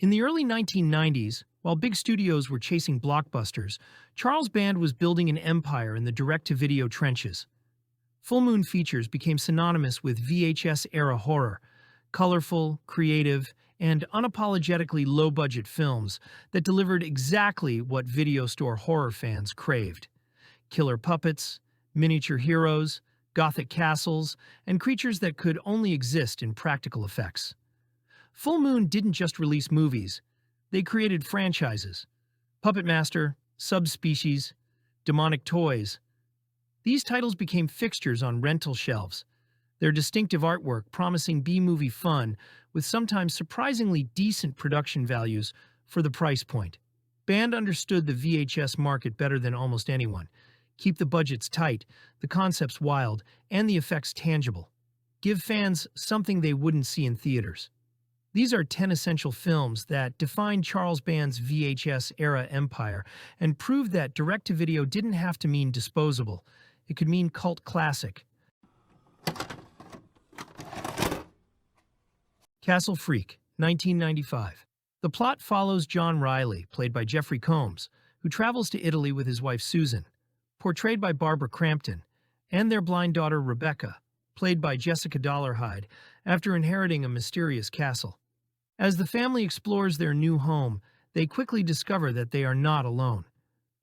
In the early 1990s, while big studios were chasing blockbusters, Charles Band was building an empire in the direct-to-video trenches. Full Moon Features became synonymous with VHS-era horror, colorful, creative, and unapologetically low-budget films that delivered exactly what video store horror fans craved. Killer puppets, miniature heroes, Gothic castles, and creatures that could only exist in practical effects. Full Moon didn't just release movies, they created franchises. Puppet Master, Subspecies, Demonic Toys. These titles became fixtures on rental shelves, their distinctive artwork promising B-movie fun with sometimes surprisingly decent production values for the price point. Band understood the VHS market better than almost anyone. Keep the budgets tight, the concepts wild, and the effects tangible. Give fans something they wouldn't see in theaters. These are 10 essential films that defined Charles Band's VHS-era empire and proved that direct-to-video didn't have to mean disposable. It could mean cult classic. Castle Freak, 1995. The plot follows John Riley, played by Jeffrey Combs, who travels to Italy with his wife Susan, portrayed by Barbara Crampton, and their blind daughter Rebecca, played by Jessica Dollarhide, after inheriting a mysterious castle. As the family explores their new home, they quickly discover that they are not alone.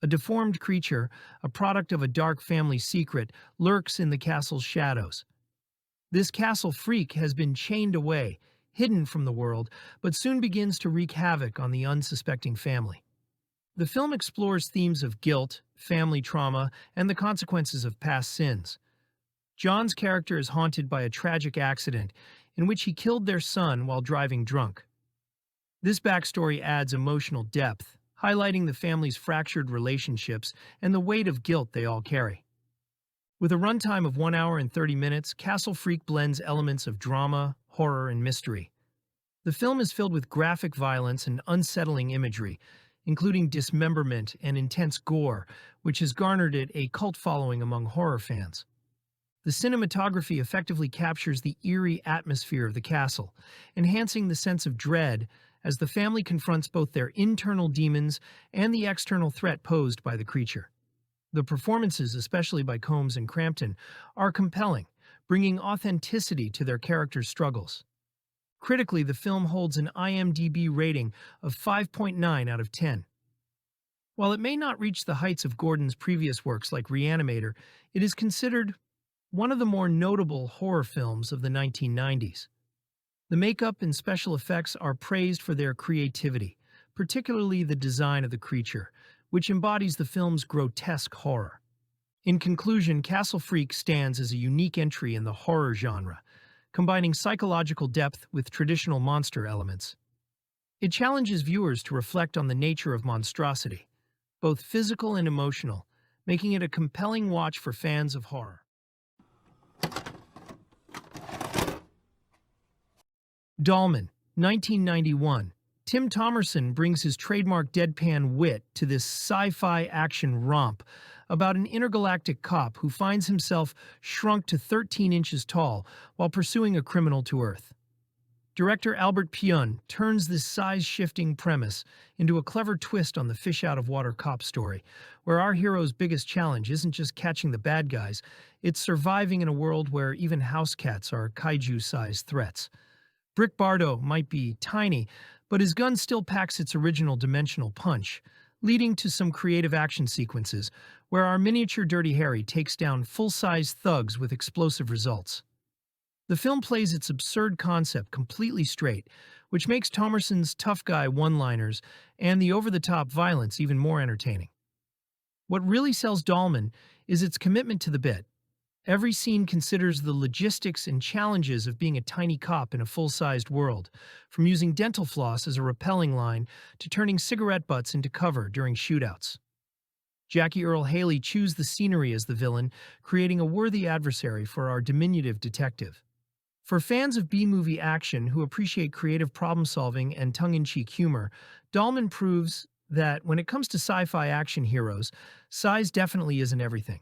A deformed creature, a product of a dark family secret, lurks in the castle's shadows. This castle freak has been chained away, hidden from the world, but soon begins to wreak havoc on the unsuspecting family. The film explores themes of guilt, family trauma, and the consequences of past sins. John's character is haunted by a tragic accident in which he killed their son while driving drunk. This backstory adds emotional depth, highlighting the family's fractured relationships and the weight of guilt they all carry. With a runtime of 1 hour and 30 minutes, Castle Freak blends elements of drama, horror, and mystery. The film is filled with graphic violence and unsettling imagery, including dismemberment and intense gore, which has garnered it a cult following among horror fans. The cinematography effectively captures the eerie atmosphere of the castle, enhancing the sense of dread as the family confronts both their internal demons and the external threat posed by the creature. The performances, especially by Combs and Crampton, are compelling, bringing authenticity to their characters' struggles. Critically, the film holds an IMDb rating of 5.9 out of 10. While it may not reach the heights of Gordon's previous works like Reanimator, it is considered one of the more notable horror films of the 1990s. The makeup and special effects are praised for their creativity, particularly the design of the creature, which embodies the film's grotesque horror. In conclusion, Castle Freak stands as a unique entry in the horror genre, combining psychological depth with traditional monster elements. It challenges viewers to reflect on the nature of monstrosity, both physical and emotional, making it a compelling watch for fans of horror. Dollman, 1991. Tim Thomerson brings his trademark deadpan wit to this sci-fi action romp about an intergalactic cop who finds himself shrunk to 13 inches tall while pursuing a criminal to Earth. Director Albert Pyun turns this size-shifting premise into a clever twist on the fish-out-of-water cop story, where our hero's biggest challenge isn't just catching the bad guys, it's surviving in a world where even house cats are kaiju-sized threats. Brick Bardo might be tiny, but his gun still packs its original dimensional punch, leading to some creative action sequences where our miniature Dirty Harry takes down full-size thugs with explosive results. The film plays its absurd concept completely straight, which makes Thomerson's tough guy one-liners and the over-the-top violence even more entertaining. What really sells Dollman is its commitment to the bit. Every scene considers the logistics and challenges of being a tiny cop in a full-sized world, from using dental floss as a rappelling line to turning cigarette butts into cover during shootouts. Jackie Earle Haley chews the scenery as the villain, creating a worthy adversary for our diminutive detective. For fans of B-movie action who appreciate creative problem-solving and tongue-in-cheek humor, Dollman proves that when it comes to sci-fi action heroes, size definitely isn't everything.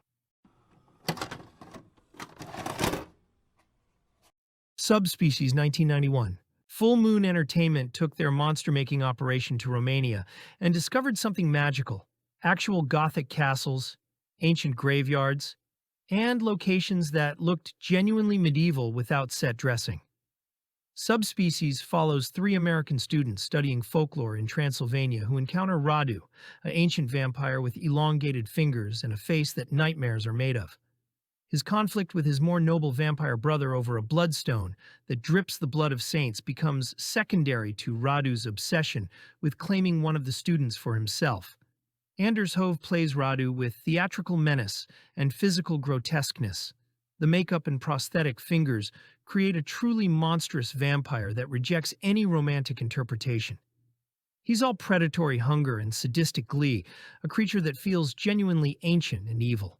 Subspecies, 1991. Full Moon Entertainment took their monster-making operation to Romania and discovered something magical: actual Gothic castles, ancient graveyards, and locations that looked genuinely medieval without set dressing. Subspecies follows three American students studying folklore in Transylvania who encounter Radu, an ancient vampire with elongated fingers and a face that nightmares are made of. His conflict with his more noble vampire brother over a bloodstone that drips the blood of saints becomes secondary to Radu's obsession with claiming one of the students for himself. Anders Hove plays Radu with theatrical menace and physical grotesqueness. The makeup and prosthetic fingers create a truly monstrous vampire that rejects any romantic interpretation. He's all predatory hunger and sadistic glee, a creature that feels genuinely ancient and evil.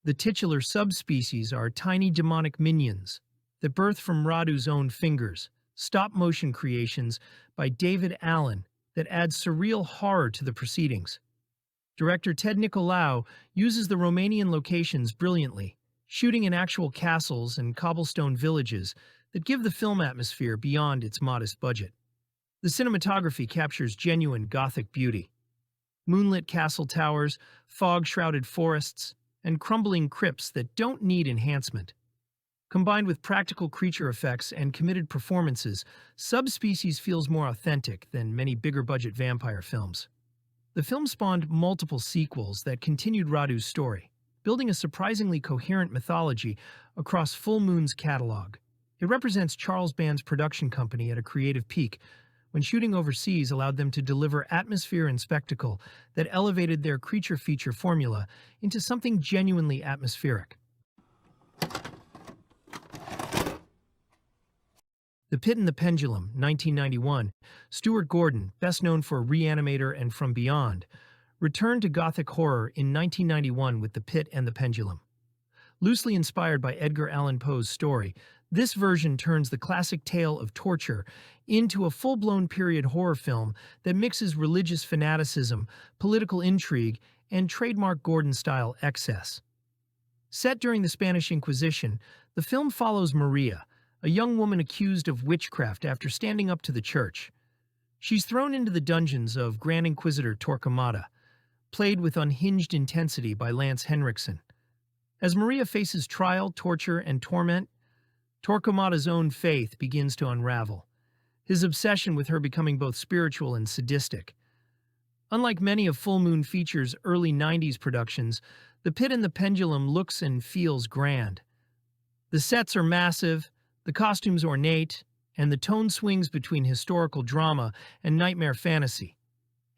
The titular subspecies are tiny demonic minions that birth from Radu's own fingers, stop-motion creations by David Allen that add surreal horror to the proceedings. Director Ted Nicolau uses the Romanian locations brilliantly, shooting in actual castles and cobblestone villages that give the film atmosphere beyond its modest budget. The cinematography captures genuine Gothic beauty. Moonlit castle towers, fog-shrouded forests, and crumbling crypts that don't need enhancement. Combined with practical creature effects and committed performances, Subspecies feels more authentic than many bigger-budget vampire films. The film spawned multiple sequels that continued Radu's story, building a surprisingly coherent mythology across Full Moon's catalog. It represents Charles Band's production company at a creative peak, when shooting overseas allowed them to deliver atmosphere and spectacle that elevated their creature feature formula into something genuinely atmospheric. The Pit and the Pendulum, 1991, Stuart Gordon, best known for Reanimator and From Beyond, returned to Gothic horror in 1991 with The Pit and the Pendulum. Loosely inspired by Edgar Allan Poe's story, this version turns the classic tale of torture into a full-blown period horror film that mixes religious fanaticism, political intrigue, and trademark Gordon-style excess. Set during the Spanish Inquisition, the film follows Maria, a young woman accused of witchcraft after standing up to the church. She's thrown into the dungeons of Grand Inquisitor Torquemada, played with unhinged intensity by Lance Henriksen. As Maria faces trial, torture, and torment, Torquemada's own faith begins to unravel, his obsession with her becoming both spiritual and sadistic. Unlike many of Full Moon Feature's early 90s productions, The Pit and the Pendulum looks and feels grand. The sets are massive, the costumes ornate, and the tone swings between historical drama and nightmare fantasy.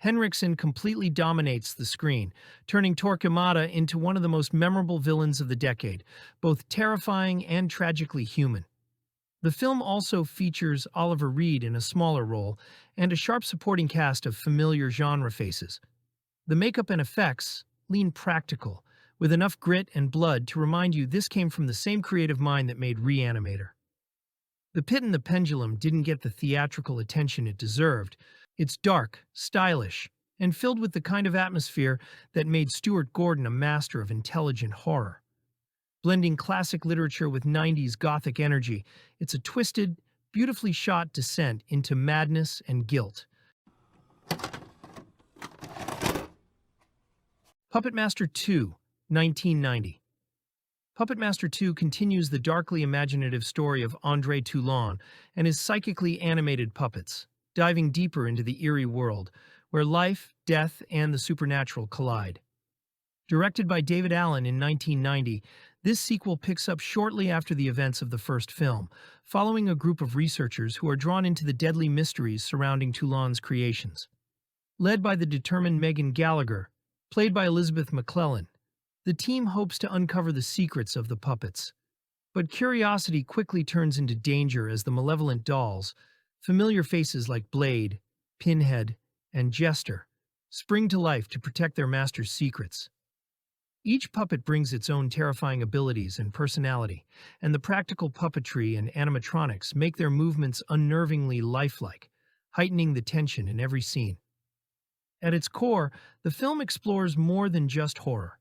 Henriksen completely dominates the screen, turning Torquemada into one of the most memorable villains of the decade, both terrifying and tragically human. The film also features Oliver Reed in a smaller role and a sharp supporting cast of familiar genre faces. The makeup and effects lean practical, with enough grit and blood to remind you this came from the same creative mind that made Reanimator. The Pit and the Pendulum didn't get the theatrical attention it deserved. It's dark, stylish, and filled with the kind of atmosphere that made Stuart Gordon a master of intelligent horror. Blending classic literature with 90s Gothic energy, it's a twisted, beautifully shot descent into madness and guilt. Puppet Master 2, 1990. Puppet Master 2 continues the darkly imaginative story of André Toulon and his psychically animated puppets, diving deeper into the eerie world, where life, death, and the supernatural collide. Directed by David Allen in 1990, this sequel picks up shortly after the events of the first film, following a group of researchers who are drawn into the deadly mysteries surrounding Toulon's creations. Led by the determined Megan Gallagher, played by Elizabeth McClellan, the team hopes to uncover the secrets of the puppets. But curiosity quickly turns into danger as the malevolent dolls, familiar faces like Blade, Pinhead, and Jester, spring to life to protect their master's secrets. Each puppet brings its own terrifying abilities and personality, and the practical puppetry and animatronics make their movements unnervingly lifelike, heightening the tension in every scene. At its core, the film explores more than just horror.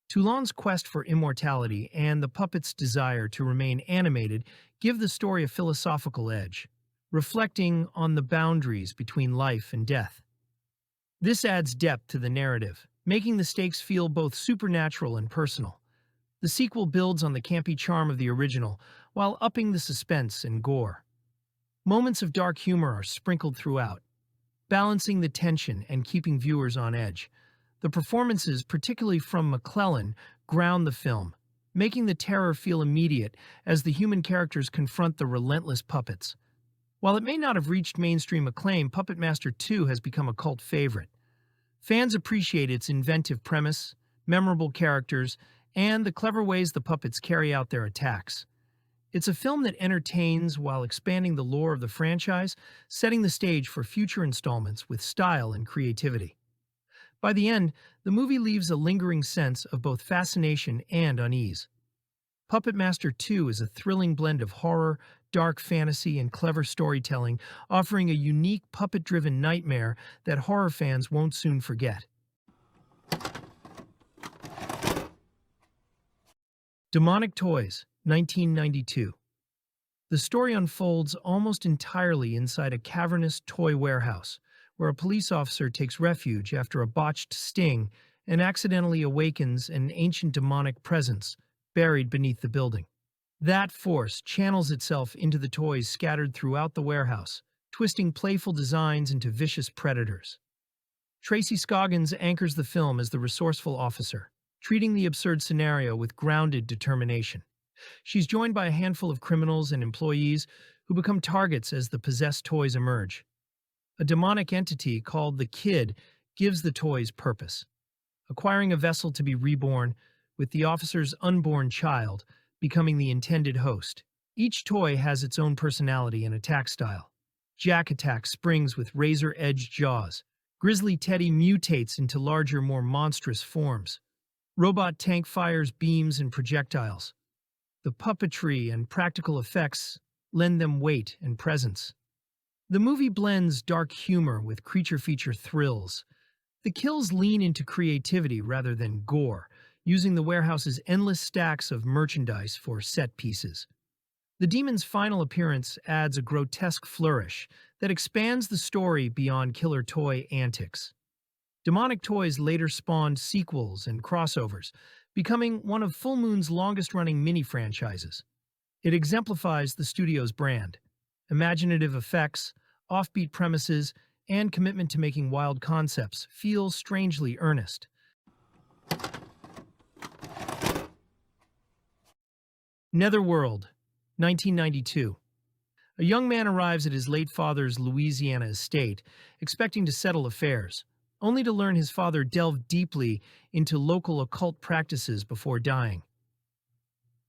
Toulon's quest for immortality and the puppet's desire to remain animated give the story a philosophical edge. reflecting on the boundaries between life and death. This adds depth to the narrative, making the stakes feel both supernatural and personal. The sequel builds on the campy charm of the original, while upping the suspense and gore. Moments of dark humor are sprinkled throughout, balancing the tension and keeping viewers on edge. The performances, particularly from McClellan, ground the film, making the terror feel immediate as the human characters confront the relentless puppets. While it may not have reached mainstream acclaim, Puppet Master 2 has become a cult favorite. Fans appreciate its inventive premise, memorable characters, and the clever ways the puppets carry out their attacks. It's a film that entertains while expanding the lore of the franchise, setting the stage for future installments with style and creativity. By the end, the movie leaves a lingering sense of both fascination and unease. Puppet Master 2 is a thrilling blend of horror, dark fantasy, and clever storytelling, offering a unique puppet-driven nightmare that horror fans won't soon forget. Demonic Toys, 1992. The story unfolds almost entirely inside a cavernous toy warehouse, where a police officer takes refuge after a botched sting and accidentally awakens an ancient demonic presence buried beneath the building. That force channels itself into the toys scattered throughout the warehouse, twisting playful designs into vicious predators. Tracy Scoggins anchors the film as the resourceful officer, treating the absurd scenario with grounded determination. She's joined by a handful of criminals and employees who become targets as the possessed toys emerge. A demonic entity called the Kid gives the toys purpose, acquiring a vessel to be reborn, with the officer's unborn child becoming the intended host. Each toy has its own personality and attack style. Jack attacks springs with razor-edged jaws. Grizzly Teddy mutates into larger, more monstrous forms. Robot Tank fires beams and projectiles. The puppetry and practical effects lend them weight and presence. The movie blends dark humor with creature feature thrills. The kills lean into creativity rather than gore, using the warehouse's endless stacks of merchandise for set pieces. The demon's final appearance adds a grotesque flourish that expands the story beyond killer toy antics. Demonic Toys later spawned sequels and crossovers, becoming one of Full Moon's longest-running mini-franchises. It exemplifies the studio's brand: imaginative effects, offbeat premises, and commitment to making wild concepts feel strangely earnest. Netherworld, 1992. A young man arrives at his late father's Louisiana estate, expecting to settle affairs, only to learn his father delved deeply into local occult practices before dying.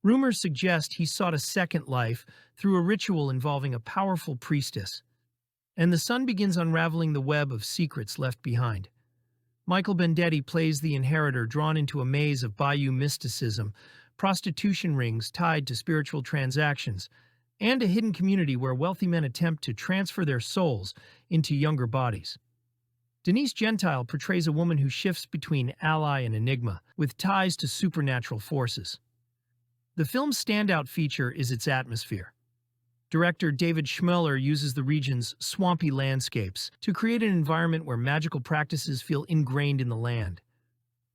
Rumors suggest he sought a second life through a ritual involving a powerful priestess, and the son begins unraveling the web of secrets left behind. Michael Bendetti plays the inheritor drawn into a maze of bayou mysticism, prostitution rings tied to spiritual transactions, and a hidden community where wealthy men attempt to transfer their souls into younger bodies. Denise Gentile portrays a woman who shifts between ally and enigma, with ties to supernatural forces. The film's standout feature is its atmosphere. Director David Schmeller uses the region's swampy landscapes to create an environment where magical practices feel ingrained in the land.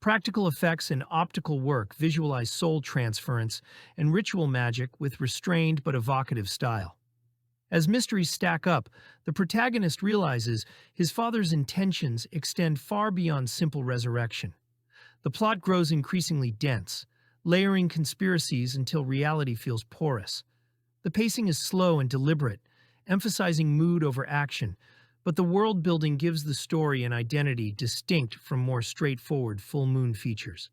Practical effects and optical work visualize soul transference and ritual magic with restrained but evocative style. As mysteries stack up, the protagonist realizes his father's intentions extend far beyond simple resurrection. The plot grows increasingly dense, layering conspiracies until reality feels porous. The pacing is slow and deliberate, emphasizing mood over action, but the world building gives the story an identity distinct from more straightforward full moon features.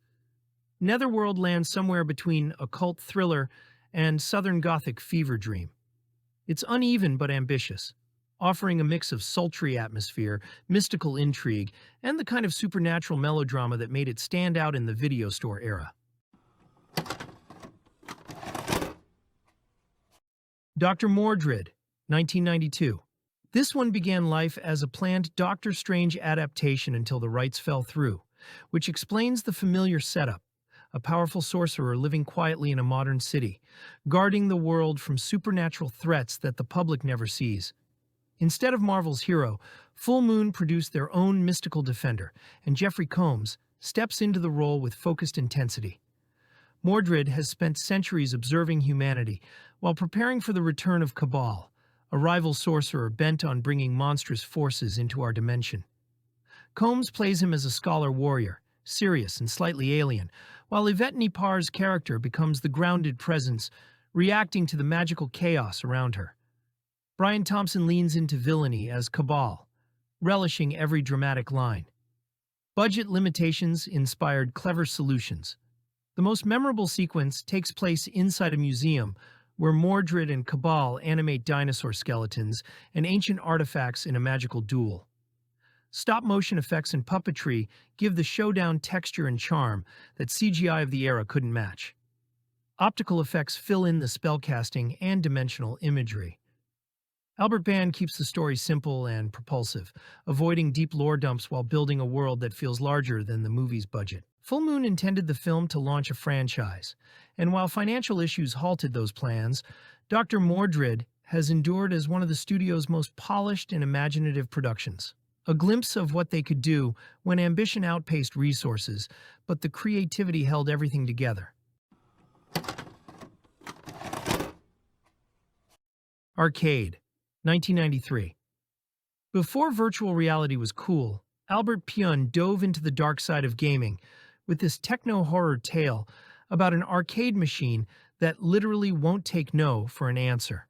Netherworld lands somewhere between occult thriller and Southern Gothic fever dream. It's uneven but ambitious, offering a mix of sultry atmosphere, mystical intrigue, and the kind of supernatural melodrama that made it stand out in the video store era. Dr. Mordrid, 1992. This one began life as a planned Doctor Strange adaptation until the rights fell through, which explains the familiar setup: a powerful sorcerer living quietly in a modern city, guarding the world from supernatural threats that the public never sees. Instead of Marvel's hero, Full Moon produced their own mystical defender, and Jeffrey Combs steps into the role with focused intensity. Mordrid has spent centuries observing humanity while preparing for the return of Cabal, a rival sorcerer bent on bringing monstrous forces into our dimension. Combs plays him as a scholar warrior, serious and slightly alien, while Yvette Nipar's character becomes the grounded presence, reacting to the magical chaos around her. Brian Thompson leans into villainy as Cabal, relishing every dramatic line. Budget limitations inspired clever solutions. The most memorable sequence takes place inside a museum where Mordrid and Cabal animate dinosaur skeletons and ancient artifacts in a magical duel. Stop-motion effects and puppetry give the showdown texture and charm that CGI of the era couldn't match. Optical effects fill in the spellcasting and dimensional imagery. Albert Band keeps the story simple and propulsive, avoiding deep lore dumps while building a world that feels larger than the movie's budget. Full Moon intended the film to launch a franchise, and while financial issues halted those plans, Dr. Mordrid has endured as one of the studio's most polished and imaginative productions. A glimpse of what they could do when ambition outpaced resources, but the creativity held everything together. Arcade, 1993. Before virtual reality was cool, Albert Pyun dove into the dark side of gaming with this techno-horror tale about an arcade machine that literally won't take no for an answer.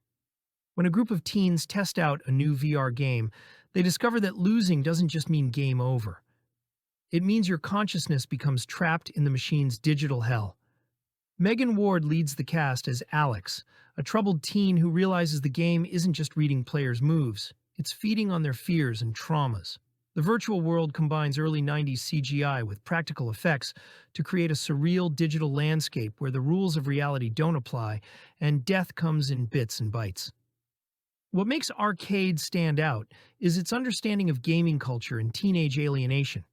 When a group of teens test out a new VR game, they discover that losing doesn't just mean game over. It means your consciousness becomes trapped in the machine's digital hell. Megan Ward leads the cast as Alex, a troubled teen who realizes the game isn't just reading players' moves, it's feeding on their fears and traumas. The virtual world combines early 90s CGI with practical effects to create a surreal digital landscape where the rules of reality don't apply and death comes in bits and bytes. What makes Arcade stand out is its understanding of gaming culture and teenage alienation.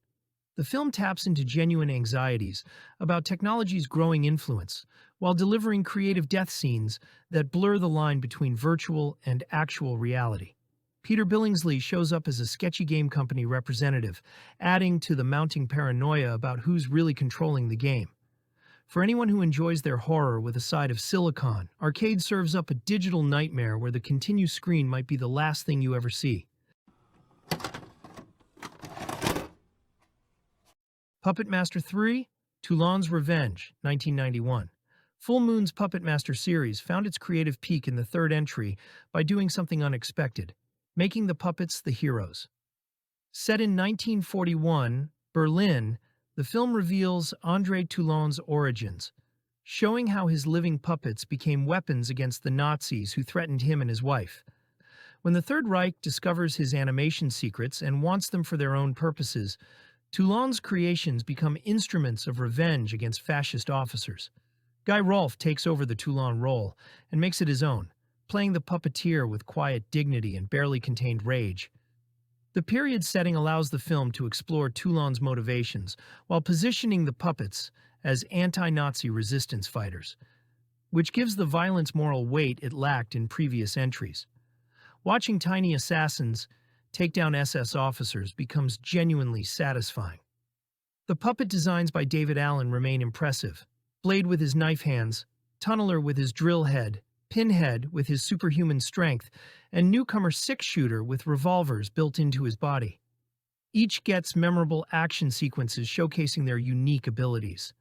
The film taps into genuine anxieties about technology's growing influence, while delivering creative death scenes that blur the line between virtual and actual reality. Peter Billingsley shows up as a sketchy game company representative, adding to the mounting paranoia about who's really controlling the game. For anyone who enjoys their horror with a side of silicon, Arcade serves up a digital nightmare where the continuous screen might be the last thing you ever see. Puppet Master 3, Toulon's Revenge, 1991. Full Moon's Puppet Master series found its creative peak in the third entry by doing something unexpected, making the puppets the heroes. Set in 1941, Berlin, the film reveals André Toulon's origins, showing how his living puppets became weapons against the Nazis who threatened him and his wife. When the Third Reich discovers his animation secrets and wants them for their own purposes, Toulon's creations become instruments of revenge against fascist officers. Guy Rolfe takes over the Toulon role and makes it his own, playing the puppeteer with quiet dignity and barely contained rage. The period setting allows the film to explore Toulon's motivations while positioning the puppets as anti-Nazi resistance fighters, which gives the violence moral weight it lacked in previous entries. Watching tiny assassins take down SS officers becomes genuinely satisfying. The puppet designs by David Allen remain impressive. Blade with his knife hands, Tunneler with his drill head, Pinhead with his superhuman strength, and newcomer six-shooter with revolvers built into his body. Each gets memorable action sequences showcasing their unique abilities.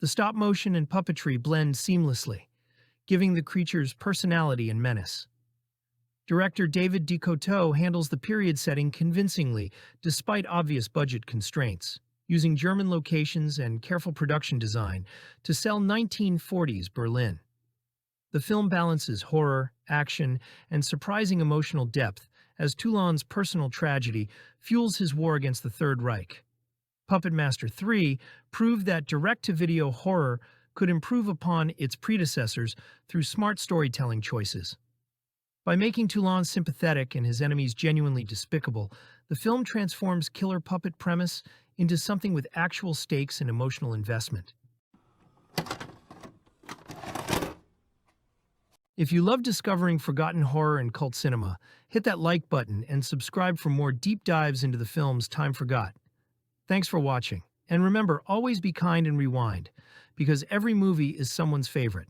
The stop-motion and puppetry blend seamlessly, giving the creatures personality and menace. Director David Decoteau handles the period setting convincingly, despite obvious budget constraints, using German locations and careful production design to sell 1940s Berlin. The film balances horror, action, and surprising emotional depth as Toulon's personal tragedy fuels his war against the Third Reich. Puppet Master 3 proved that direct-to-video horror could improve upon its predecessors through smart storytelling choices. By making Toulon sympathetic and his enemies genuinely despicable, the film transforms killer puppet premise into something with actual stakes and emotional investment. If you love discovering forgotten horror and cult cinema, Hit that like button and subscribe for more deep dives into the films time forgot. Thanks for watching. And remember, always be kind and rewind, because every movie is someone's favorite.